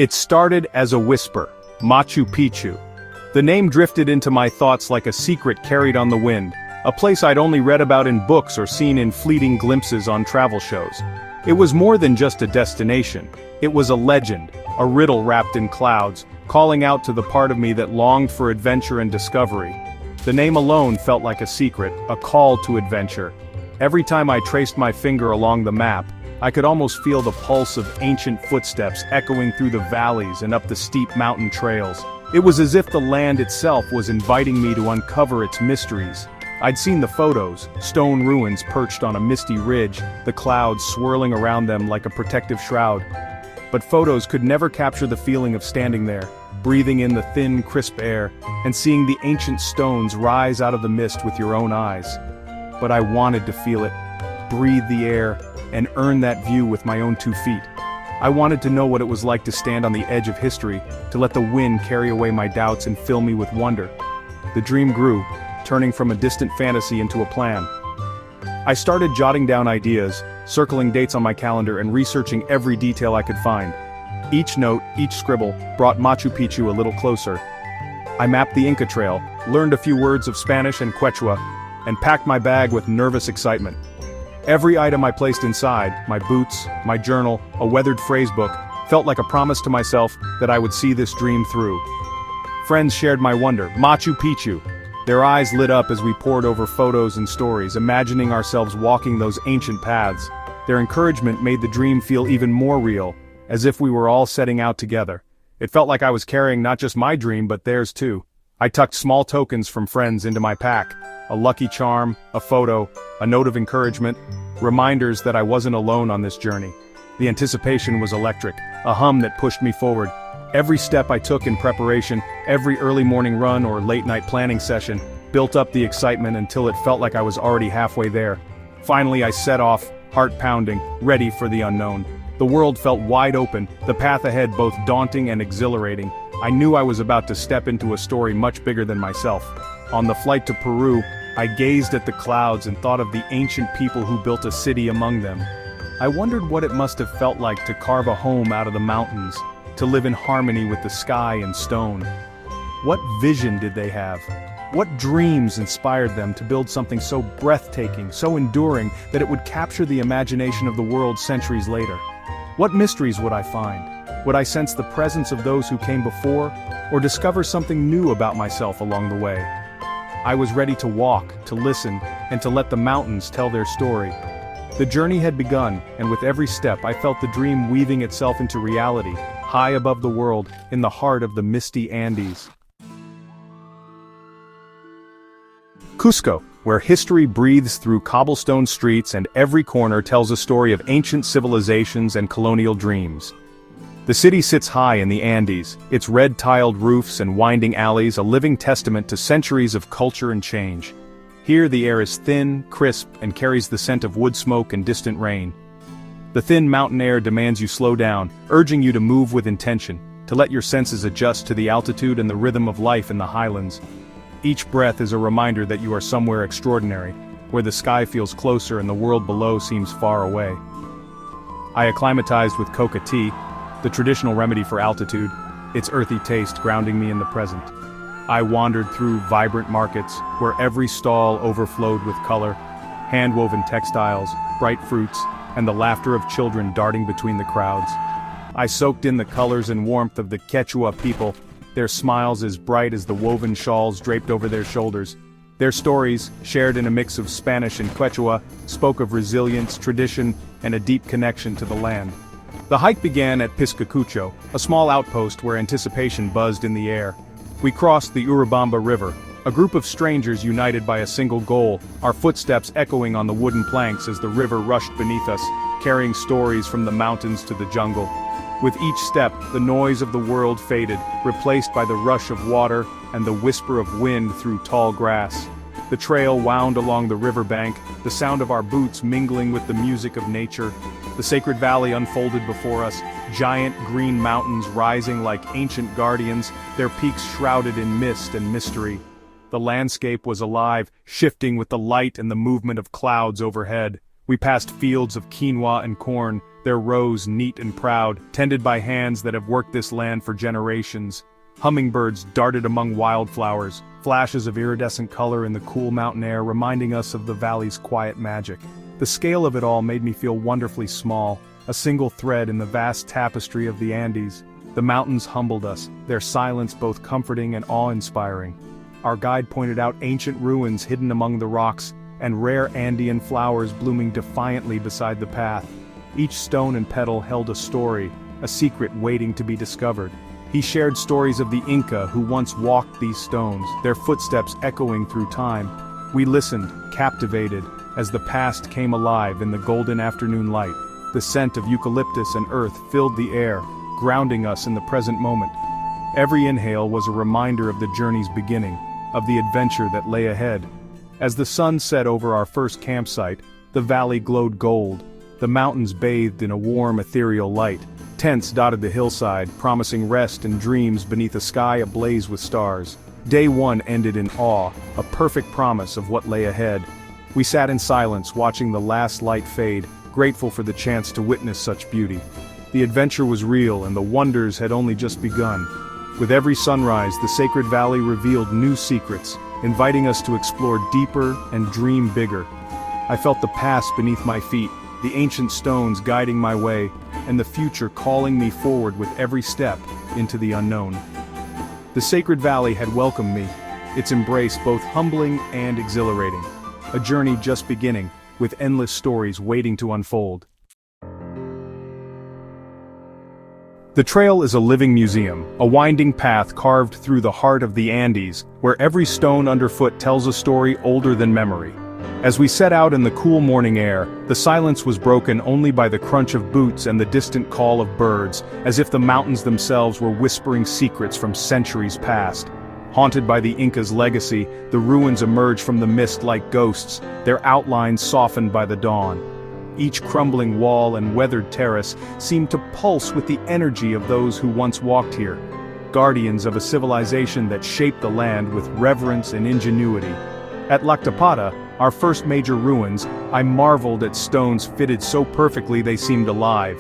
It started as a whisper, Machu Picchu. The name drifted into my thoughts like a secret carried on the wind, a place I'd only read about in books or seen in fleeting glimpses on travel shows. It was more than just a destination. It was a legend, a riddle wrapped in clouds, calling out to the part of me that longed for adventure and discovery. The name alone felt like a secret, a call to adventure. Every time I traced my finger along the map, I could almost feel the pulse of ancient footsteps echoing through the valleys and up the steep mountain trails. It was as if the land itself was inviting me to uncover its mysteries. I'd seen the photos, stone ruins perched on a misty ridge, the clouds swirling around them like a protective shroud. But photos could never capture the feeling of standing there, breathing in the thin, crisp air, and seeing the ancient stones rise out of the mist with your own eyes. But I wanted to feel it, breathe the air, and earn that view with my own 2 feet. I wanted to know what it was like to stand on the edge of history, to let the wind carry away my doubts and fill me with wonder. The dream grew, turning from a distant fantasy into a plan. I started jotting down ideas, circling dates on my calendar and researching every detail I could find. Each note, each scribble, brought Machu Picchu a little closer. I mapped the Inca Trail, learned a few words of Spanish and Quechua, and packed my bag with nervous excitement. Every item I placed inside, my boots, my journal, a weathered phrase book, felt like a promise to myself that I would see this dream through. Friends shared my wonder, Machu Picchu. Their eyes lit up as we pored over photos and stories, imagining ourselves walking those ancient paths. Their encouragement made the dream feel even more real, as if we were all setting out together. It felt like I was carrying not just my dream but theirs too. I tucked small tokens from friends into my pack. A lucky charm, a photo, a note of encouragement, reminders that I wasn't alone on this journey. The anticipation was electric, a hum that pushed me forward. Every step I took in preparation, every early morning run or late night planning session, built up the excitement until it felt like I was already halfway there. Finally I set off, heart pounding, ready for the unknown. The world felt wide open, the path ahead both daunting and exhilarating. I knew I was about to step into a story much bigger than myself. On the flight to Peru, I gazed at the clouds and thought of the ancient people who built a city among them. I wondered what it must have felt like to carve a home out of the mountains, to live in harmony with the sky and stone. What vision did they have? What dreams inspired them to build something so breathtaking, so enduring, that it would capture the imagination of the world centuries later? What mysteries would I find? Would I sense the presence of those who came before, or discover something new about myself along the way? I was ready to walk, to listen, and to let the mountains tell their story. The journey had begun, and with every step I felt the dream weaving itself into reality, high above the world, in the heart of the misty Andes. Cusco, where history breathes through cobblestone streets and every corner tells a story of ancient civilizations and colonial dreams. The city sits high in the Andes, its red-tiled roofs and winding alleys a living testament to centuries of culture and change. Here the air is thin, crisp, and carries the scent of wood smoke and distant rain. The thin mountain air demands you slow down, urging you to move with intention, to let your senses adjust to the altitude and the rhythm of life in the highlands. Each breath is a reminder that you are somewhere extraordinary, where the sky feels closer and the world below seems far away. I acclimatized with coca tea, the traditional remedy for altitude, its earthy taste grounding me in the present. I wandered through vibrant markets, where every stall overflowed with color, hand-woven textiles, bright fruits, and the laughter of children darting between the crowds. I soaked in the colors and warmth of the Quechua people, their smiles as bright as the woven shawls draped over their shoulders. Their stories, shared in a mix of Spanish and Quechua, spoke of resilience, tradition, and a deep connection to the land. The hike began at Piscacucho, a small outpost where anticipation buzzed in the air. We crossed the Urubamba River, a group of strangers united by a single goal, our footsteps echoing on the wooden planks as the river rushed beneath us, carrying stories from the mountains to the jungle. With each step, the noise of the world faded, replaced by the rush of water and the whisper of wind through tall grass. The trail wound along the riverbank, the sound of our boots mingling with the music of nature. The sacred valley unfolded before us, giant green mountains rising like ancient guardians, their peaks shrouded in mist and mystery. The landscape was alive, shifting with the light and the movement of clouds overhead. We passed fields of quinoa and corn, their rows neat and proud, tended by hands that have worked this land for generations. Hummingbirds darted among wildflowers, flashes of iridescent color in the cool mountain air reminding us of the valley's quiet magic. The scale of it all made me feel wonderfully small, a single thread in the vast tapestry of the Andes. The mountains humbled us, their silence both comforting and awe-inspiring. Our guide pointed out ancient ruins hidden among the rocks, and rare Andean flowers blooming defiantly beside the path. Each stone and petal held a story, a secret waiting to be discovered. He shared stories of the Inca who once walked these stones, their footsteps echoing through time. We listened, captivated, as the past came alive in the golden afternoon light. The scent of eucalyptus and earth filled the air, grounding us in the present moment. Every inhale was a reminder of the journey's beginning, of the adventure that lay ahead. As the sun set over our first campsite, the valley glowed gold. The mountains bathed in a warm, ethereal light. Tents dotted the hillside, promising rest and dreams beneath a sky ablaze with stars. Day one ended in awe, a perfect promise of what lay ahead. We sat in silence, watching the last light fade, grateful for the chance to witness such beauty. The adventure was real, and the wonders had only just begun. With every sunrise, the sacred valley revealed new secrets, inviting us to explore deeper and dream bigger. I felt the past beneath my feet, the ancient stones guiding my way, and the future calling me forward with every step into the unknown. The sacred valley had welcomed me, its embrace both humbling and exhilarating. A journey just beginning, with endless stories waiting to unfold. The trail is a living museum, a winding path carved through the heart of the Andes, where every stone underfoot tells a story older than memory. As we set out in the cool morning air, the silence was broken only by the crunch of boots and the distant call of birds, as if the mountains themselves were whispering secrets from centuries past. Haunted by the Inca's legacy, the ruins emerged from the mist like ghosts, their outlines softened by the dawn. Each crumbling wall and weathered terrace seemed to pulse with the energy of those who once walked here, guardians of a civilization that shaped the land with reverence and ingenuity. At Lactapata, our first major ruins, I marveled at stones fitted so perfectly they seemed alive.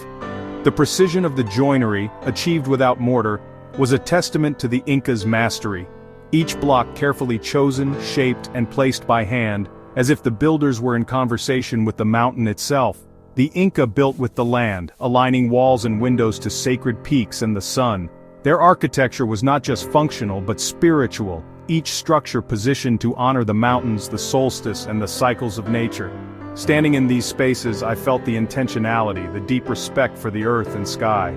The precision of the joinery, achieved without mortar, was a testament to the Inca's mastery. Each block carefully chosen, shaped, and placed by hand, as if the builders were in conversation with the mountain itself. The Inca built with the land, aligning walls and windows to sacred peaks and the sun. Their architecture was not just functional but spiritual, each structure positioned to honor the mountains, the solstice, and the cycles of nature. Standing in these spaces, I felt the intentionality, the deep respect for the earth and sky.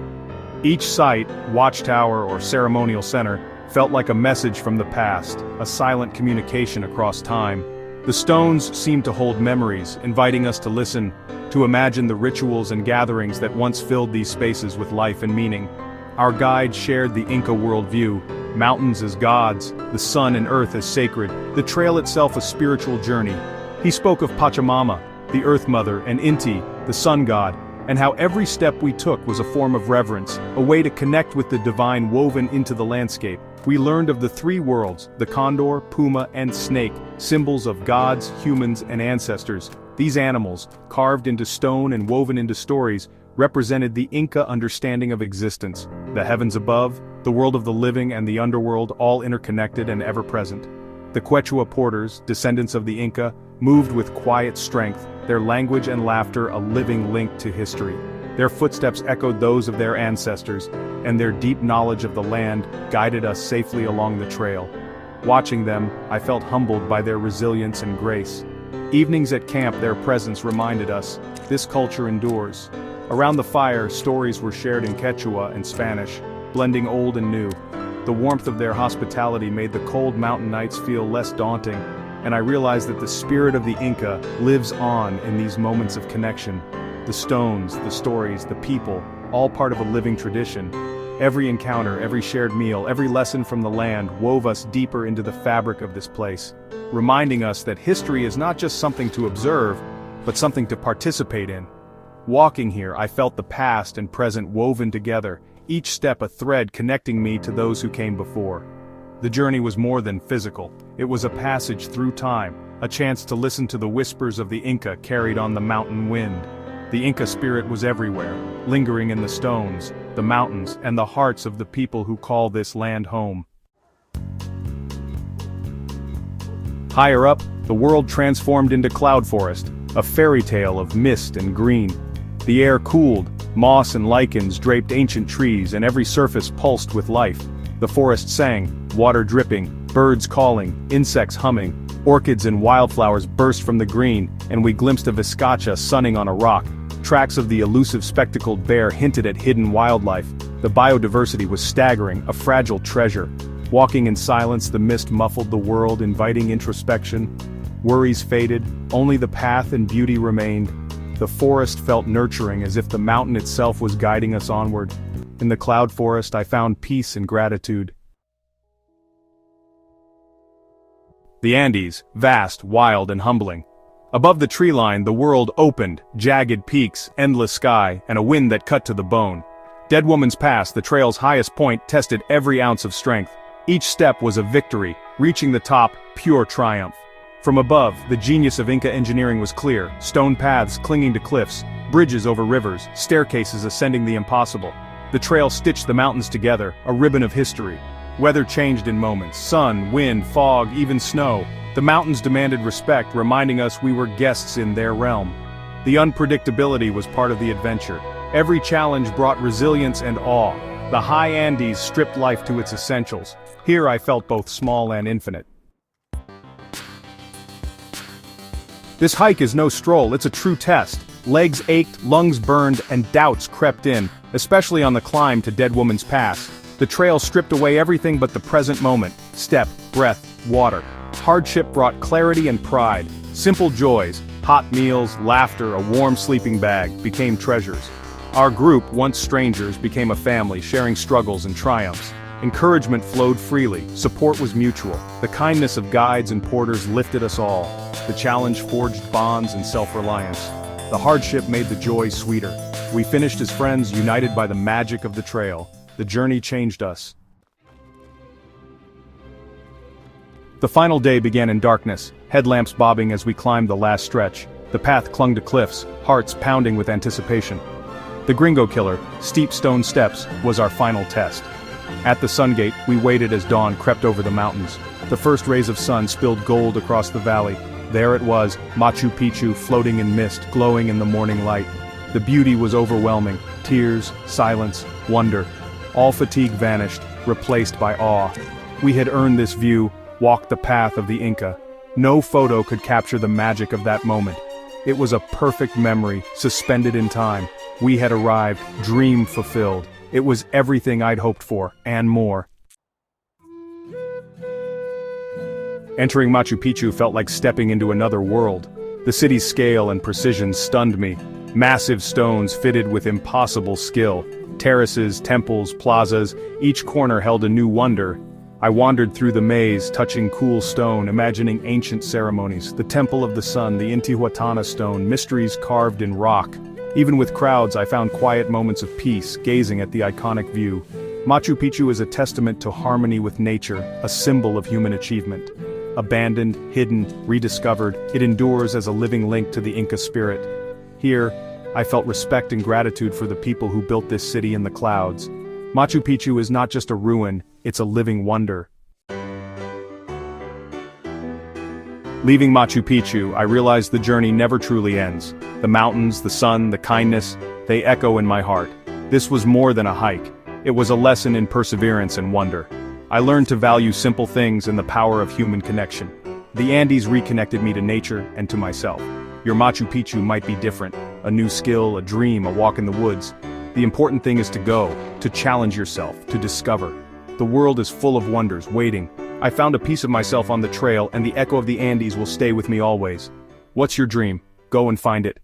Each site, watchtower or ceremonial center, felt like a message from the past, a silent communication across time. The stones seemed to hold memories, inviting us to listen, to imagine the rituals and gatherings that once filled these spaces with life and meaning. Our guide shared the Inca worldview, mountains as gods, the sun and earth as sacred, the trail itself a spiritual journey. He spoke of Pachamama, the Earth Mother, and Inti, the sun god, and how every step we took was a form of reverence, a way to connect with the divine woven into the landscape. We learned of the three worlds, the condor, puma, and snake, symbols of gods, humans, and ancestors. These animals, carved into stone and woven into stories, represented the Inca understanding of existence. The heavens above, the world of the living, and the underworld, all interconnected and ever-present. The Quechua porters, descendants of the Inca, moved with quiet strength, their language and laughter a living link to history. Their footsteps echoed those of their ancestors, and their deep knowledge of the land guided us safely along the trail. Watching them, I felt humbled by their resilience and grace. Evenings at camp, their presence reminded us, this culture endures. Around the fire, stories were shared in Quechua and Spanish, blending old and new. The warmth of their hospitality made the cold mountain nights feel less daunting, and I realized that the spirit of the Inca lives on in these moments of connection. The stones, the stories, the people, all part of a living tradition. Every encounter, every shared meal, every lesson from the land wove us deeper into the fabric of this place, reminding us that history is not just something to observe, but something to participate in. Walking here, I felt the past and present woven together, each step a thread connecting me to those who came before. The journey was more than physical. It was a passage through time, a chance to listen to the whispers of the Inca carried on the mountain wind. The Inca spirit was everywhere, lingering in the stones, the mountains, and the hearts of the people who call this land home. Higher up, the world transformed into cloud forest, a fairy tale of mist and green. The air cooled, moss and lichens draped ancient trees, and every surface pulsed with life. The forest sang, water dripping, birds calling, insects humming, orchids and wildflowers burst from the green, and we glimpsed a viscacha sunning on a rock. Tracks of the elusive spectacled bear hinted at hidden wildlife. The biodiversity was staggering, a fragile treasure. Walking in silence, the mist muffled the world, inviting introspection. Worries faded, only the path and beauty remained. The forest felt nurturing, as if the mountain itself was guiding us onward. In the cloud forest, I found peace and gratitude. The Andes, vast, wild, and humbling. Above the tree line, the world opened, jagged peaks, endless sky, and a wind that cut to the bone. Dead Woman's Pass, the trail's highest point, tested every ounce of strength. Each step was a victory, reaching the top, pure triumph. From above, the genius of Inca engineering was clear: stone paths clinging to cliffs, bridges over rivers, staircases ascending the impossible. The trail stitched the mountains together, a ribbon of history. Weather changed in moments: sun, wind, fog, even snow. The mountains demanded respect, reminding us we were guests in their realm. The unpredictability was part of the adventure. Every challenge brought resilience and awe. The high Andes stripped life to its essentials. Here I felt both small and infinite. This hike is no stroll, it's a true test. Legs ached, lungs burned, and doubts crept in, especially on the climb to Dead Woman's Pass. The trail stripped away everything but the present moment: step, breath, water. Hardship brought clarity and pride. Simple joys, hot meals, laughter, a warm sleeping bag, became treasures. Our group, once strangers, became a family, sharing struggles and triumphs. Encouragement flowed freely, support was mutual. The kindness of guides and porters lifted us all. The challenge forged bonds and self-reliance. The hardship made the joy sweeter. We finished as friends, united by the magic of the trail. The journey changed us. The final day began in darkness, headlamps bobbing as we climbed the last stretch. The path clung to cliffs, hearts pounding with anticipation. The Gringo Killer, steep stone steps, was our final test. At the sun gate, we waited as dawn crept over the mountains. The first rays of sun spilled gold across the valley. There it was, Machu Picchu floating in mist, glowing in the morning light. The beauty was overwhelming: tears, silence, wonder. All fatigue vanished, replaced by awe. We had earned this view, walked the path of the Inca. No photo could capture the magic of that moment. It was a perfect memory, suspended in time. We had arrived, dream fulfilled. It was everything I'd hoped for, and more. Entering Machu Picchu felt like stepping into another world. The city's scale and precision stunned me. Massive stones fitted with impossible skill. Terraces, temples, plazas, each corner held a new wonder. I wandered through the maze, touching cool stone, imagining ancient ceremonies. The Temple of the Sun, the Intihuatana stone, mysteries carved in rock. Even with crowds, I found quiet moments of peace, gazing at the iconic view. Machu Picchu is a testament to harmony with nature, a symbol of human achievement. Abandoned, hidden, rediscovered, it endures as a living link to the Inca spirit. Here, I felt respect and gratitude for the people who built this city in the clouds. Machu Picchu is not just a ruin, it's a living wonder. Leaving Machu Picchu, I realized the journey never truly ends. The mountains, the sun, the kindness, they echo in my heart. This was more than a hike. It was a lesson in perseverance and wonder. I learned to value simple things and the power of human connection. The Andes reconnected me to nature and to myself. Your Machu Picchu might be different. A new skill, a dream, a walk in the woods. The important thing is to go, to challenge yourself, to discover. The world is full of wonders, waiting. I found a piece of myself on the trail, and the echo of the Andes will stay with me always. What's your dream? Go and find it.